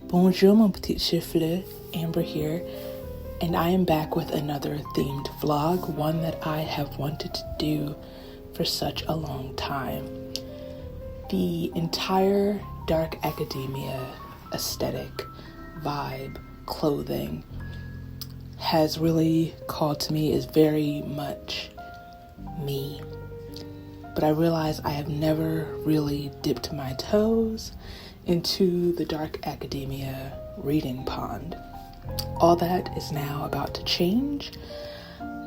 Bonjour mon petit chifle, Amber here, and I am back with another themed vlog, one that I have wanted to do for such a long time. The entire dark academia aesthetic, vibe, clothing has really called to me, is very much me. But I realize I have never really dipped my toes into the dark academia reading pond. All that is now about to change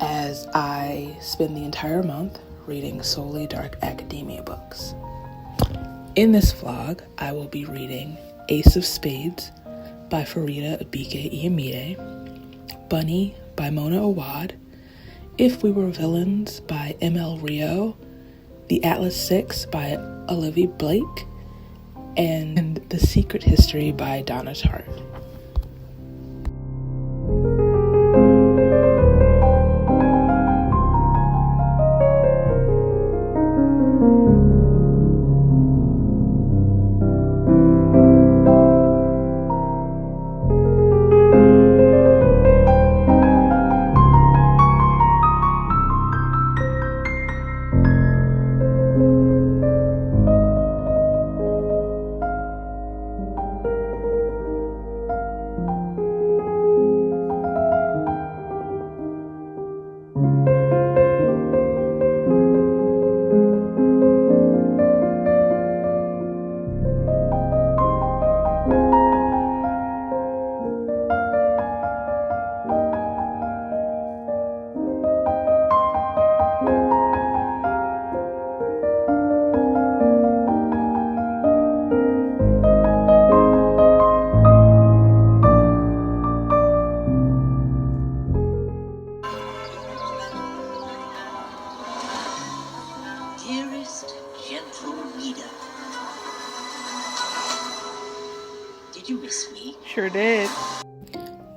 as I spend the entire month reading solely dark academia books. In this vlog, I will be reading Ace of Spades by Farida Abike-Iyamide, Bunny by Mona Awad, If We Were Villains by M.L. Rio, The Atlas Six by Olivia Blake, and The Secret History by Donna Tartt. Dearest gentle reader, did you miss me? Sure did.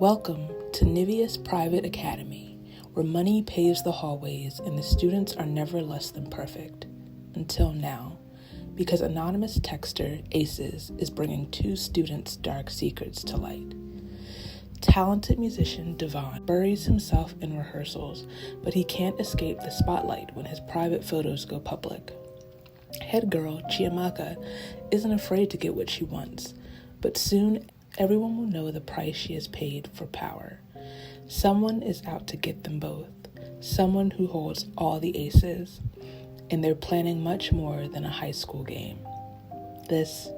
Welcome to Nivea's Private Academy, where money paves the hallways and the students are never less than perfect. Until now, because anonymous texter Aces is bringing two students' dark secrets to light. Talented musician Devon buries himself in rehearsals, but he can't escape the spotlight when his private photos go public. Head girl Chiamaka isn't afraid to get what she wants, but soon everyone will know the price she has paid for power. Someone is out to get them both, someone who holds all the aces, and they're planning much more than a high school game. This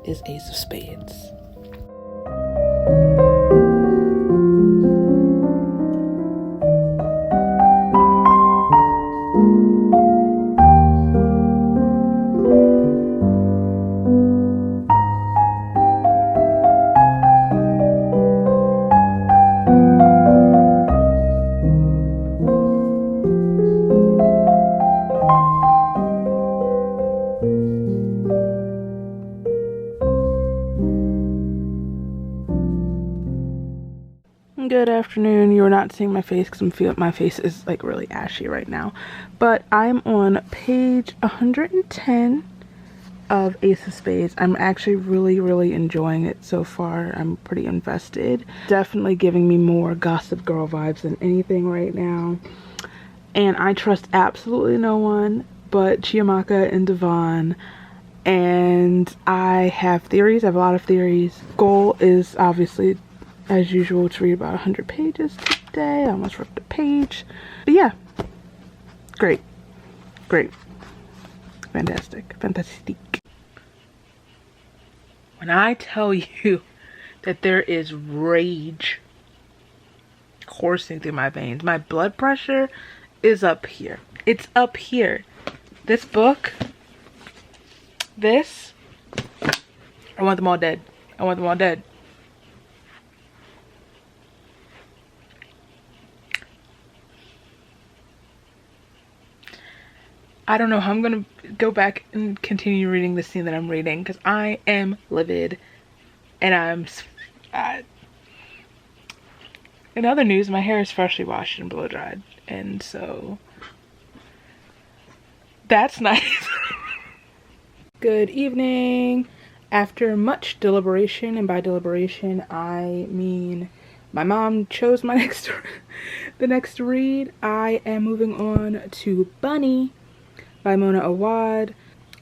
is Ace of Spades. Good afternoon. You're not seeing my face because my face is like really ashy right now, but I'm on page 110 of Ace of Spades. I'm actually really enjoying it so far. I'm pretty invested. Definitely giving me more Gossip Girl vibes than anything right now, and I trust absolutely no one but Chiamaka and Devon. And I have theories. I have a lot of theories. Goal is obviously, as usual, to read about 100 pages today. I almost ripped a page. But yeah, great. Fantastic. When I tell you that there is rage coursing through my veins, my blood pressure is up here. It's up here. This book, I want them all dead. I don't know how I'm gonna go back and continue reading the scene that I'm reading because I am livid, and I'm in other news, my hair is freshly washed and blow dried, and so that's nice. Good evening. After much deliberation, and by deliberation I mean my mom chose my the next read, I am moving on to Bunny by Mona Awad.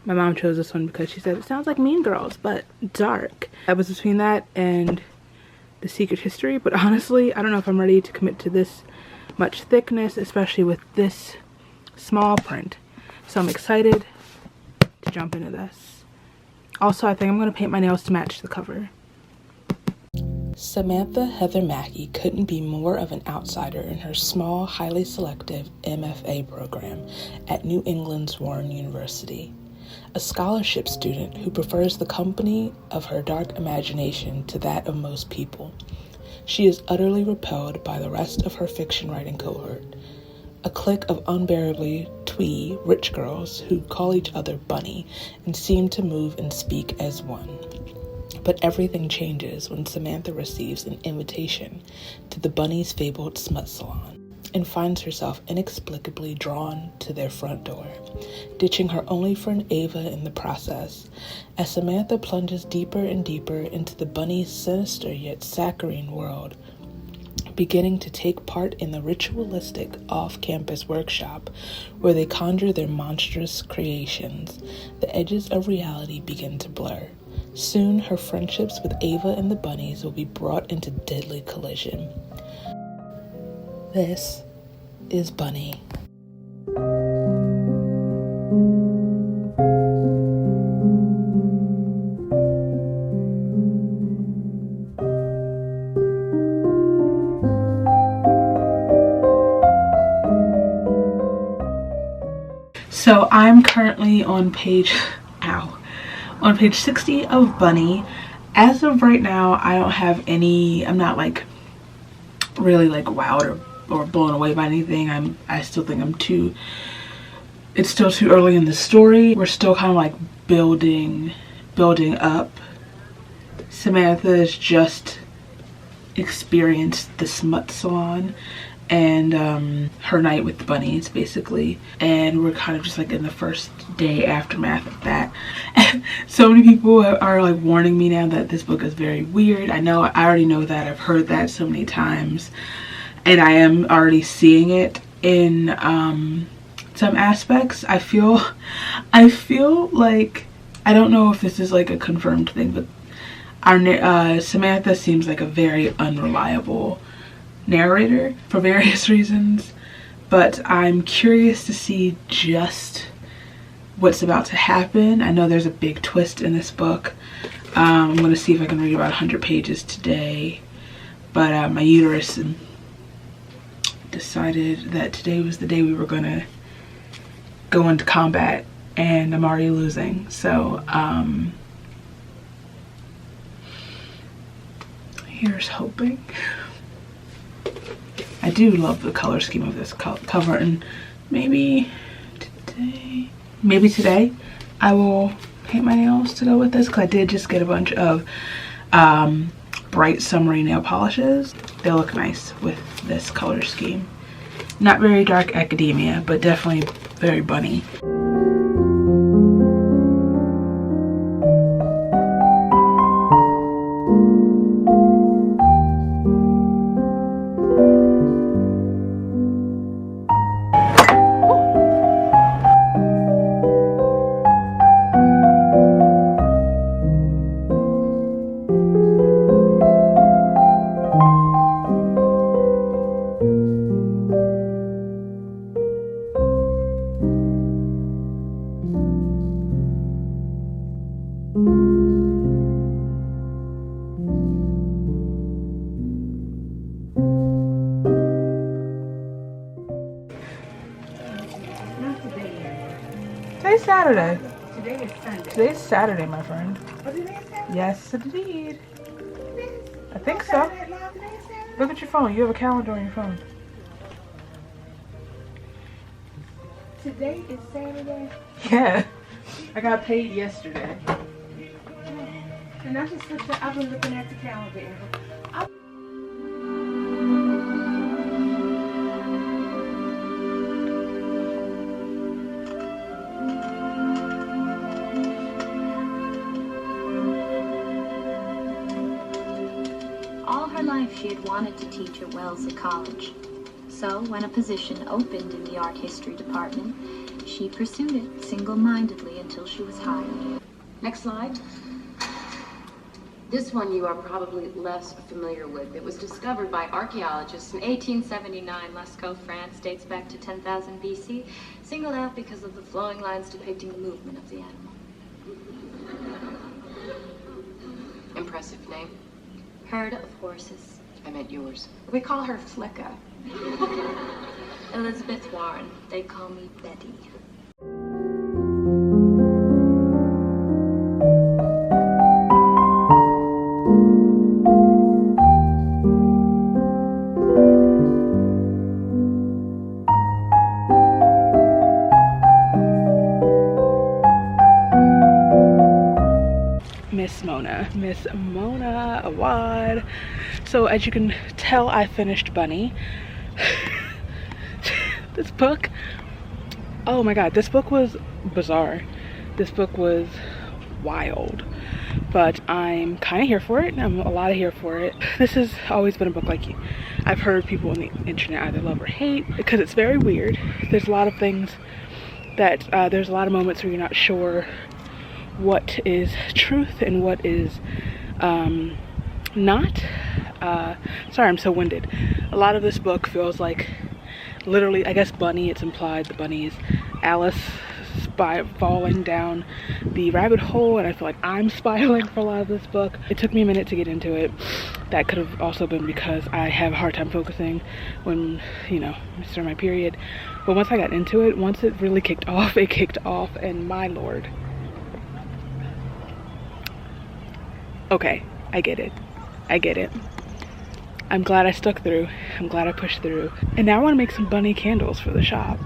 My mom chose this one because she said it sounds like Mean Girls, but dark. I was between that and The Secret History, but honestly, I don't know if I'm ready to commit to this much thickness, especially with this small print. So I'm excited to jump into this. Also, I think I'm going to paint my nails to match the cover. Samantha Heather Mackey couldn't be more of an outsider in her small, highly selective MFA program at New England's Warren University. A scholarship student who prefers the company of her dark imagination to that of most people. She is utterly repelled by the rest of her fiction writing cohort, a clique of unbearably twee rich girls who call each other Bunny and seem to move and speak as one. But everything changes when Samantha receives an invitation to the Bunny's fabled smut salon and finds herself inexplicably drawn to their front door, ditching her only friend Ava in the process, as Samantha plunges deeper and deeper into the Bunny's sinister yet saccharine world, beginning to take part in the ritualistic off-campus workshop where they conjure their monstrous creations. The edges of reality begin to blur. Soon, her friendships with Ava and the Bunnies will be brought into deadly collision. This is Bunny. So I'm currently on page 60 of Bunny. As of right now, I don't have any, I'm not like really like wowed or blown away by anything. I still think it's still too early in the story. We're still kind of like building up. Samantha's just experienced the smut salon and her night with the Bunnies, basically, and we're kind of just like in the first day aftermath of that. And so many people are like warning me now that this book is very weird. I already know that. I've heard that so many times, and I am already seeing it in some aspects. I feel like, I don't know if this is like a confirmed thing, but our Samantha seems like a very unreliable narrator for various reasons, but I'm curious to see just what's about to happen. I know there's a big twist in this book. I'm going to see if I can read about 100 pages today, but my uterus decided that today was the day we were going to go into combat, and I'm already losing. So here's hoping. I do love the color scheme of this cover, and maybe today I will paint my nails to go with this, because I did just get a bunch of bright summery nail polishes. They look nice with this color scheme. Not very dark academia, but definitely very Bunny. Today's Saturday. Today is Sunday. Today's Saturday, my friend. Oh, today is Saturday? Yes, indeed. It is? I think so. Saturday at 9, today is Saturday? Look at your phone. You have a calendar on your phone. Today is Saturday. Yeah. I got paid yesterday. And I just looked at, I've been looking at the calendar. her life she had wanted to teach at Wellesley College. So when a position opened in the art history department, she pursued it single-mindedly until she was hired. Next slide. This one you are probably less familiar with. It was discovered by archaeologists in 1879, Lascaux, France, dates back to 10,000 BC, singled out because of the flowing lines depicting the movement of the animal. Impressive name. Herd of horses. I meant yours. We call her Flicka. Elizabeth Warren. They call me Betty. Miss Mona Awad. So as you can tell, I finished Bunny. This book, oh my god, this book was bizarre. This book was wild, but I'm kind of here for it. I'm a lot of here for it. This has always been a book like I've heard people on the internet either love or hate because it's very weird. There's a lot of things that there's a lot of moments where you're not sure what is truth and what is not. Sorry, I'm so winded. A lot of this book feels like literally, I guess Bunny, it's implied the bunny is Alice falling down the rabbit hole, and I feel like I'm spiraling for a lot of this book. It took me a minute to get into it. That could have also been because I have a hard time focusing when, you know, it's during my period. But once I got into it, once it really kicked off, it kicked off, and my lord. Okay, I get it. I get it. I'm glad I stuck through. I'm glad I pushed through. And now I want to make some bunny candles for the shop.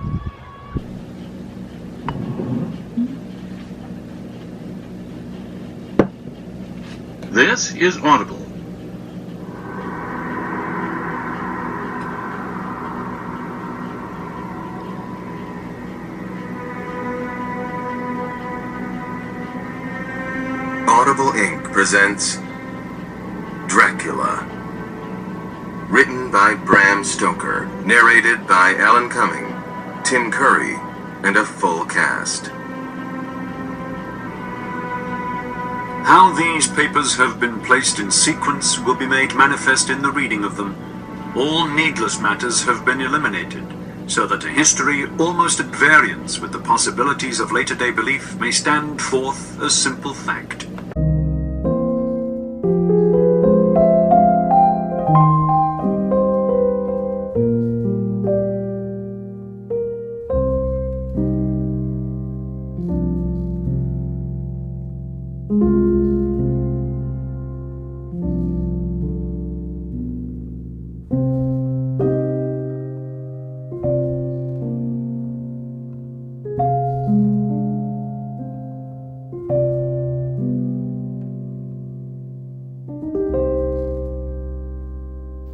This is Audible. Audible Inc. presents Dracula. Written by Bram Stoker, narrated by Alan Cumming, Tim Curry, and a full cast. How these papers have been placed in sequence will be made manifest in the reading of them. All needless matters have been eliminated, so that a history almost at variance with the possibilities of later-day belief may stand forth as simple fact.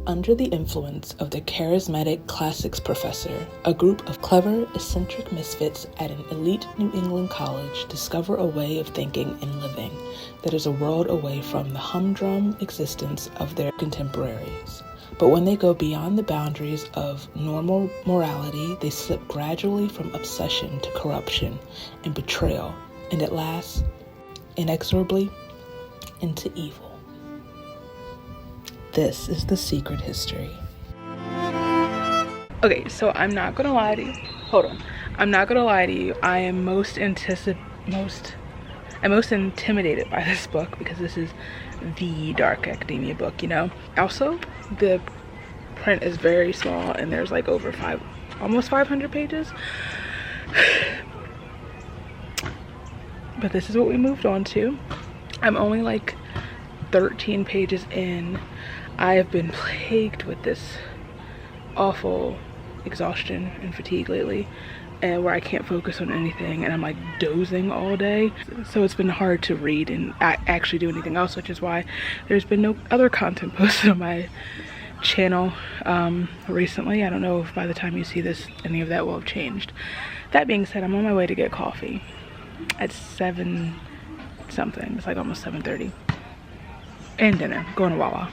Under the influence of the charismatic classics professor, a group of clever, eccentric misfits at an elite New England college discover a way of thinking and living that is a world away from the humdrum existence of their contemporaries. But when they go beyond the boundaries of normal morality, they slip gradually from obsession to corruption and betrayal, and at last, inexorably, into evil. This is the secret history. Okay, so I'm not gonna lie to you. Hold on. I'm not gonna lie to you. I am most intimidated by this book because this is the dark academia book, you know? Also, the print is very small and there's like over almost 500 pages. But this is what we moved on to. I'm only like 13 pages in. I have been plagued with this awful exhaustion and fatigue lately, and where I can't focus on anything and I'm like dozing all day. So it's been hard to read and actually do anything else, which is why there's been no other content posted on my channel recently. I don't know if by the time you see this any of that will have changed. That being said, I'm on my way to get coffee at 7 something. It's like almost 7:30. And dinner. Going to Wawa.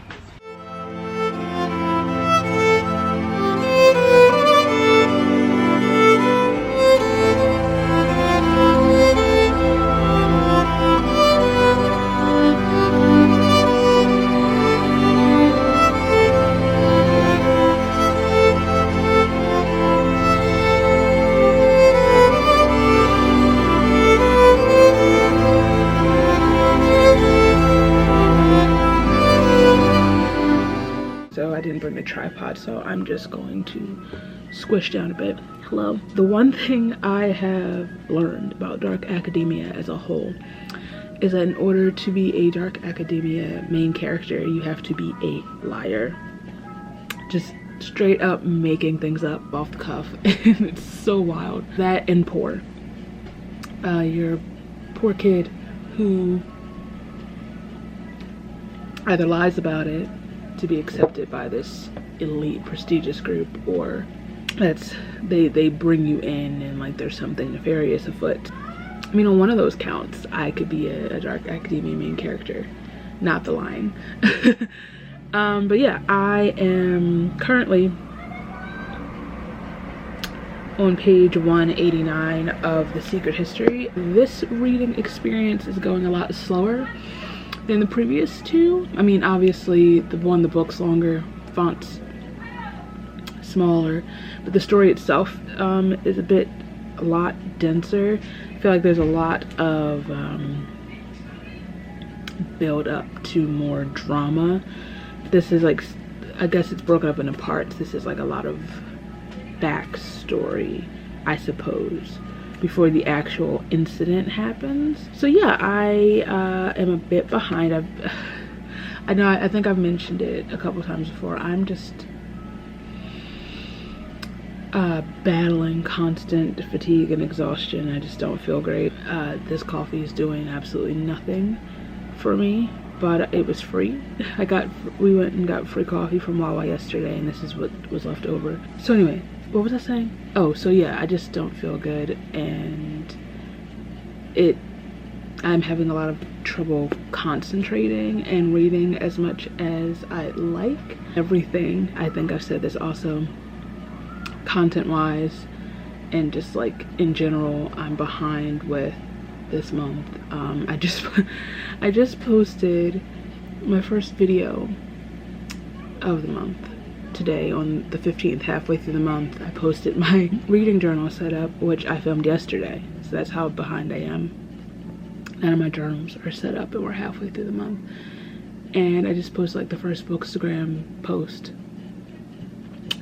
I didn't bring a tripod, so I'm just going to squish down a bit. Hello. The one thing I have learned about dark academia as a whole is that in order to be a dark academia main character, you have to be a liar. Just straight up making things up off the cuff. And it's so wild. That and poor. You're a poor kid who either lies about it to be accepted by this elite prestigious group, or that's they bring you in and like there's something nefarious afoot. I mean, on one of those counts, I could be a dark academia main character, not the lying. But yeah, I am currently on page 189 of The Secret History. This reading experience is going a lot slower than the previous two. I mean, obviously the book's longer, font's smaller, but the story itself is a lot denser. I feel like there's a lot of build up to more drama. This is like, I guess it's broken up into parts. This is like a lot of backstory, I suppose, before the actual incident happens. So yeah, I am a bit behind. I think I've mentioned it a couple times before. I'm just battling constant fatigue and exhaustion. I just don't feel great. This coffee is doing absolutely nothing for me, but it was free. We went and got free coffee from Wawa yesterday, and this is what was left over. So anyway, what was I saying? Oh, so yeah, I just don't feel good, and I'm having a lot of trouble concentrating and reading as much as I'd like. Everything, I think I've said this also, content-wise and just like in general, I'm behind with this month. I just posted my first video of the month today on the 15th, halfway through the month. I posted my reading journal setup, which I filmed yesterday, so that's how behind I am. None of my journals are set up and we're halfway through the month, and I just posted like the first Bookstagram post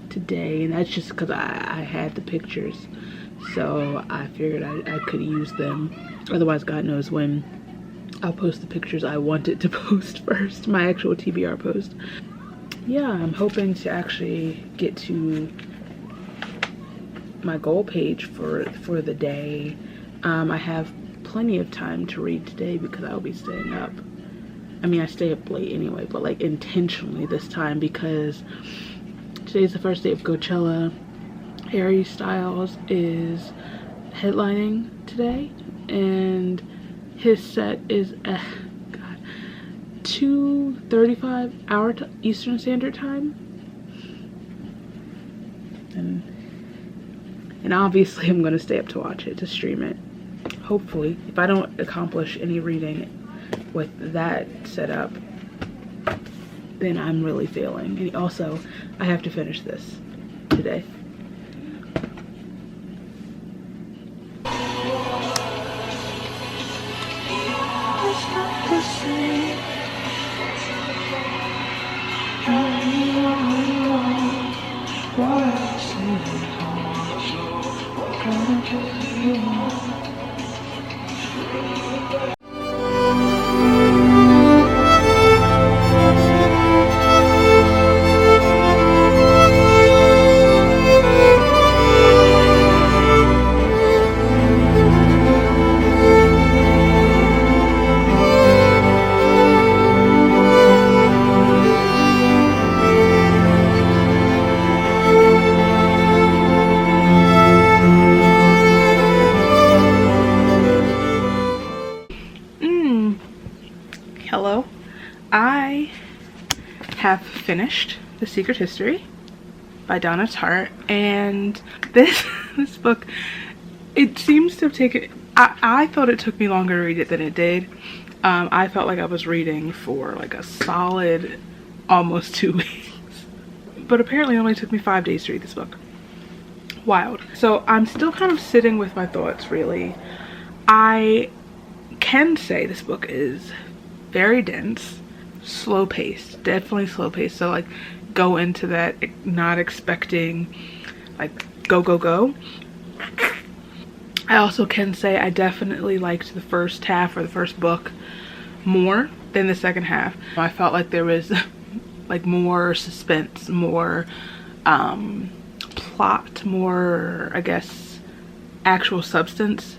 today, and that's just because I had the pictures, so I figured I could use them. Otherwise, God knows when I'll post the pictures I wanted to post first, my actual TBR post. Yeah, I'm hoping to actually get to my goal page for the day. I have plenty of time to read today because I'll be staying up. I mean, I stay up late anyway, but like intentionally this time because today's the first day of Coachella. Harry Styles is headlining today, and his set is at 2:35 hour Eastern Standard Time, and obviously I'm gonna stay up to watch it, to stream it. Hopefully, if I don't accomplish any reading with that setup, then I'm really failing. And also, I have to finish this today. Hello, I have finished The Secret History by Donna Tartt, and this book, it seems to have taken, I thought it took me longer to read it than it did. I felt like I was reading for like a solid almost 2 weeks, but apparently it only took me 5 days to read this book. Wild. So I'm still kind of sitting with my thoughts, really. I can say this book is very dense, slow paced, definitely slow paced. So like go into that not expecting like go go go. I also can say I definitely liked the first half or the first book more than the second half. I felt like there was like more suspense, more plot, more, I guess, actual substance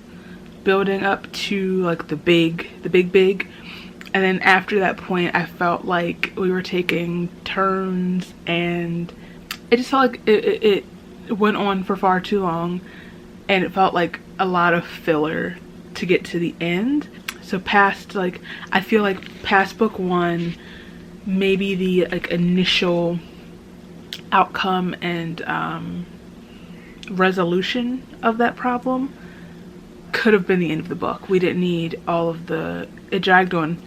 building up to like the big. And then after that point, I felt like we were taking turns, and it just felt like it went on for far too long, and it felt like a lot of filler to get to the end. So past, like, I feel like past book one, maybe the like initial outcome and resolution of that problem could have been the end of the book. We didn't need all of the, it dragged on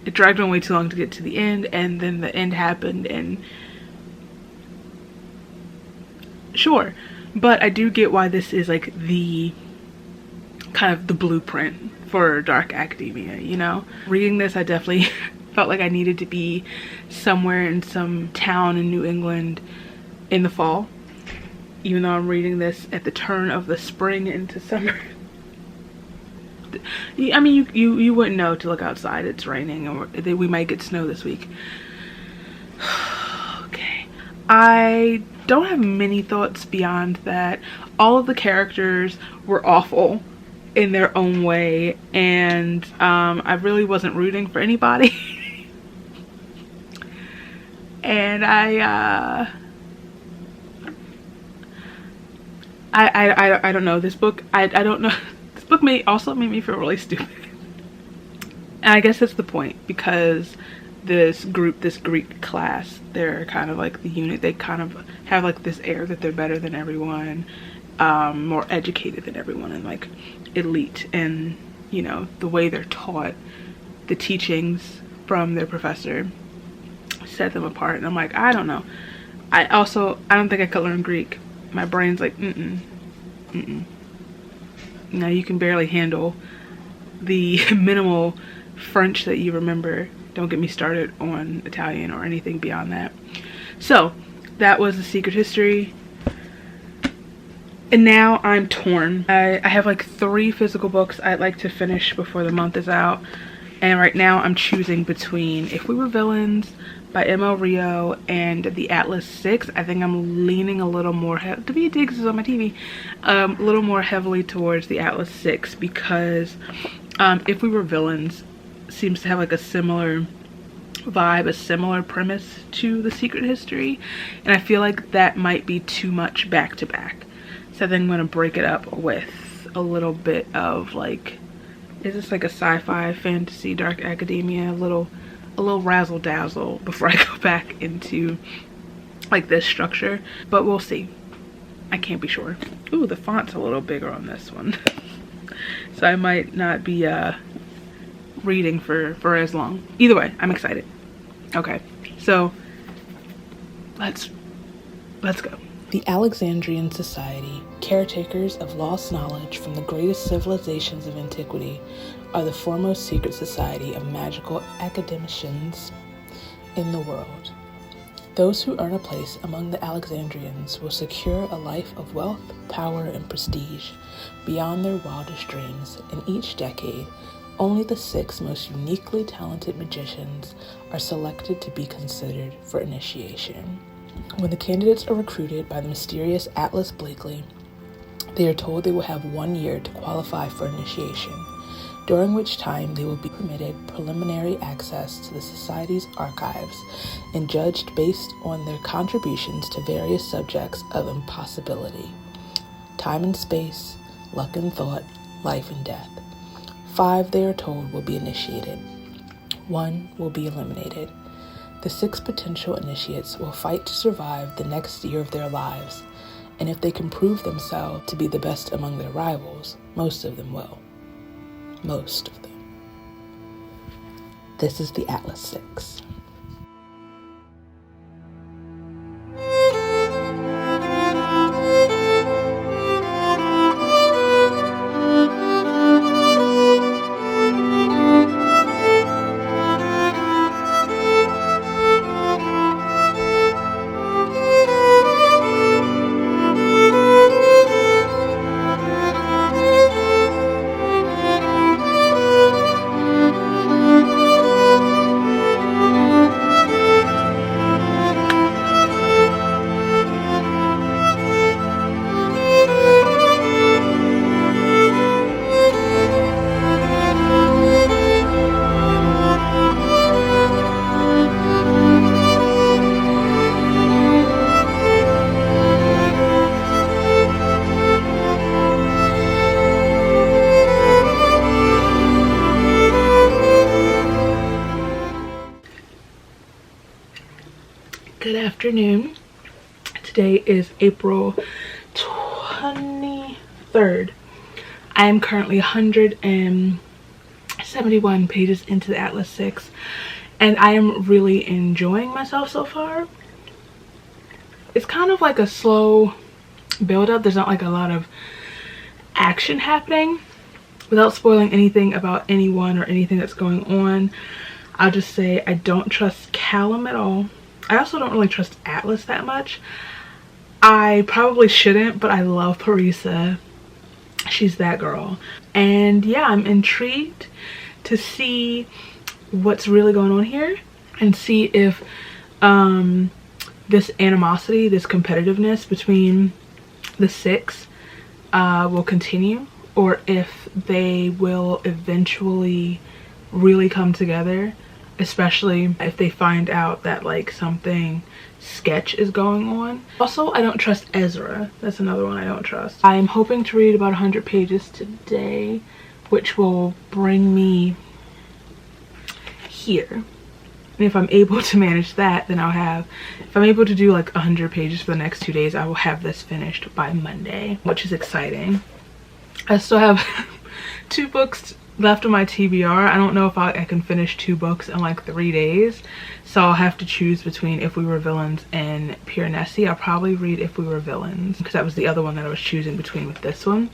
way too long to get to the end, and then the end happened, and sure. But I do get why this is like the kind of the blueprint for dark academia, you know? Reading this, I definitely felt like I needed to be somewhere in some town in New England in the fall, even though I'm reading this at the turn of the spring into summer. I mean, you wouldn't know to look outside. It's raining, or we might get snow this week. Okay. I don't have many thoughts beyond that. All of the characters were awful in their own way, and I really wasn't rooting for anybody. And I don't know, this book, I don't know, this book also made me feel really stupid. And I guess that's the point, because this Greek class, they're kind of like the unit, they kind of have like this air that they're better than everyone, more educated than everyone, and like elite, and you know, the way they're taught, the teachings from their professor set them apart. And I'm like, I don't know. I don't think I could learn Greek. My brain's like, Now you can barely handle the minimal French that you remember. Don't get me started on Italian or anything beyond that. So that was The Secret History. And now I'm torn. I have like 3 physical books I'd like to finish before the month is out. And right now I'm choosing between If We Were Villains by M.L. Rio and The Atlas 6. I think I'm leaning a little more, David Diggs is on my TV, a little more heavily towards The Atlas 6, because If We Were Villains seems to have like a similar vibe, a similar premise to The Secret History, and I feel like that might be too much back to back. So I think I'm going to break it up with a little bit of like, is this like a sci-fi, fantasy, dark academia, a little razzle dazzle before I go back into like this structure, but we'll see. I can't be sure. Ooh, the font's a little bigger on this one. So I might not be reading for as long. Either way, I'm excited. Okay, so let's go. The Alexandrian Society, caretakers of lost knowledge from the greatest civilizations of antiquity, are the foremost secret society of magical academicians in the world. Those who earn a place among the Alexandrians will secure a life of wealth, power, and prestige beyond their wildest dreams. In each decade, only the 6 most uniquely talented magicians are selected to be considered for initiation. When the candidates are recruited by the mysterious Atlas Blakely, they are told they will have 1 year to qualify for initiation, during which time they will be permitted preliminary access to the Society's archives and judged based on their contributions to various subjects of impossibility: time and space, luck and thought, life and death. 5, they are told, will be initiated. 1 will be eliminated. The 6 potential initiates will fight to survive the next year of their lives, and if they can prove themselves to be the best among their rivals, most of them will. Most of them. This is the Atlas 6. Good afternoon. Today is April 23rd. I am currently 171 pages into the Atlas 6 and I am really enjoying myself so far. It's kind of like a slow build up. There's not like a lot of action happening. Without spoiling anything about anyone or anything that's going on, I'll just say I don't trust Callum at all. I also don't really trust Atlas that much. I probably shouldn't, but I love Parisa. She's that girl. And yeah, I'm intrigued to see what's really going on here and see if this animosity, this competitiveness between the six will continue, or if they will eventually really come together, especially if they find out that like something sketch is going on. Also, I don't trust Ezra. That's another one I don't trust. I am hoping to read about 100 pages today, which will bring me here. And if I'm able to manage that, then I'll have, if I'm able to do like 100 pages for the next 2 days, I will have this finished by Monday, which is exciting. I still have 2 books left on my TBR. I don't know if I can finish 2 books in like 3 days, so I'll have to choose between If We Were Villains and Pure Nessie. I'll probably read If We Were Villains because that was the other one that I was choosing between with this one.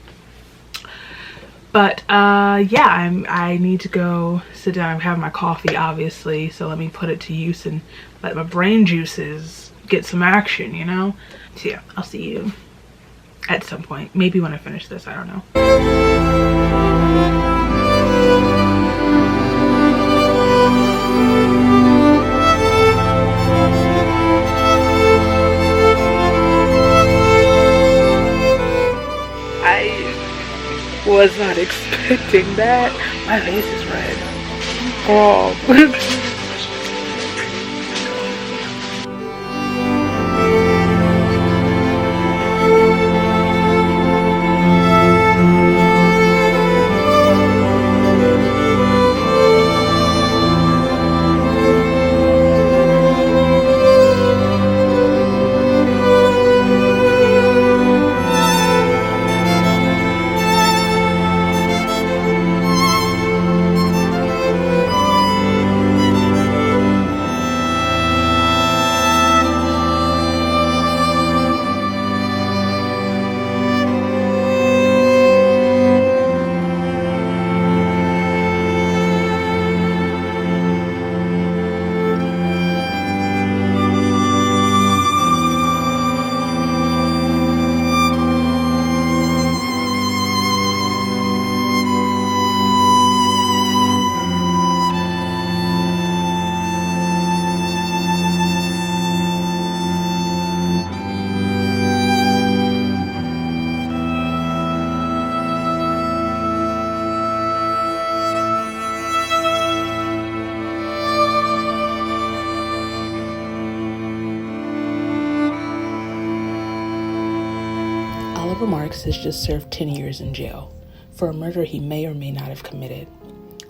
But yeah, I need to go sit down and have my coffee, obviously, so let me put it to use and let my brain juices get some action, you know? So yeah, I'll see you at some point, maybe when I finish this, I don't know. Was not expecting that. My face is red. Oh. Oliver Marks has just served 10 years in jail for a murder he may or may not have committed.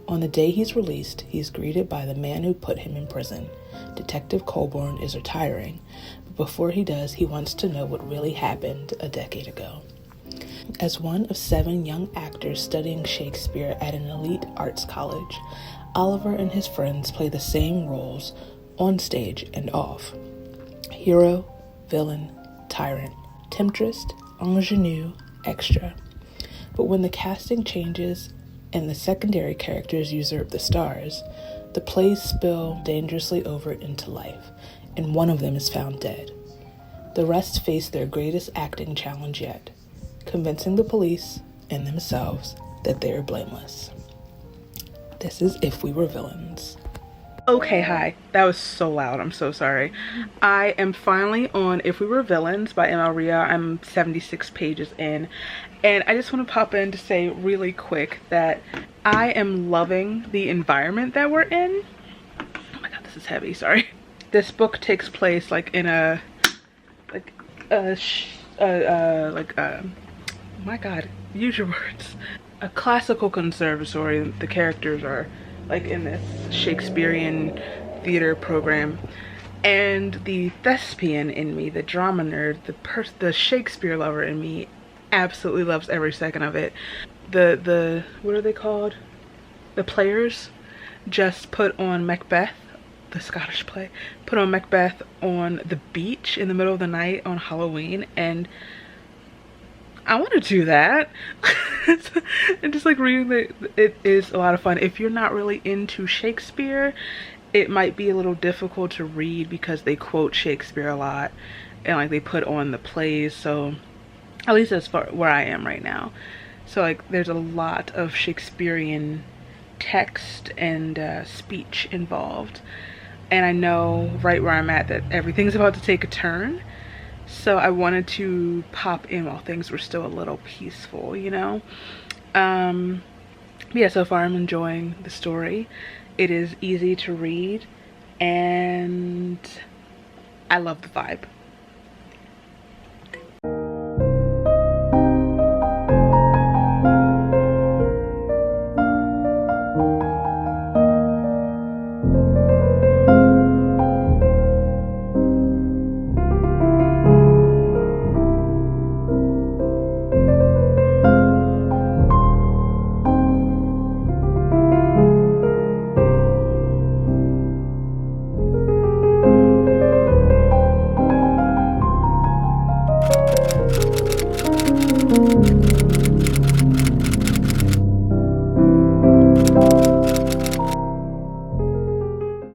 On the day he's released, he's greeted by the man who put him in prison. Detective Colborn is retiring, but before he does, he wants to know what really happened a decade ago. As one of 7 young actors studying Shakespeare at an elite arts college, Oliver and his friends play the same roles on stage and off. Hero, villain, tyrant, temptress, ingenue, extra. But when the casting changes and the secondary characters usurp the stars, the plays spill dangerously over into life, and one of them is found dead. The rest face their greatest acting challenge yet, convincing the police and themselves that they are blameless. This is If We Were Villains. Okay, hi. That was so loud. I'm so sorry. I am finally on If We Were Villains by M.L. Ria. I'm 76 pages in. And I just want to pop in to say really quick that I am loving the environment that we're in. Oh my god, this is heavy. Sorry. This book takes place like in a... oh my god, use your words. A classical conservatory. The characters are like in this Shakespearean theater program, And the thespian in me, the drama nerd, the Shakespeare lover in me absolutely loves every second of it. The what are they called? The players just put on Macbeth, the Scottish play, put on Macbeth on the beach in the middle of the night on Halloween, and I want to do that. And just like reading it is a lot of fun. If you're not really into Shakespeare, it might be a little difficult to read because they quote Shakespeare a lot and like they put on the plays. So at least as far where I am right now, so like there's a lot of Shakespearean text and speech involved, and I know right where I'm at that everything's about to take a turn, so I wanted to pop in while things were still a little peaceful, you know. Yeah, so far I'm enjoying the story. It is easy to read and I love the vibe.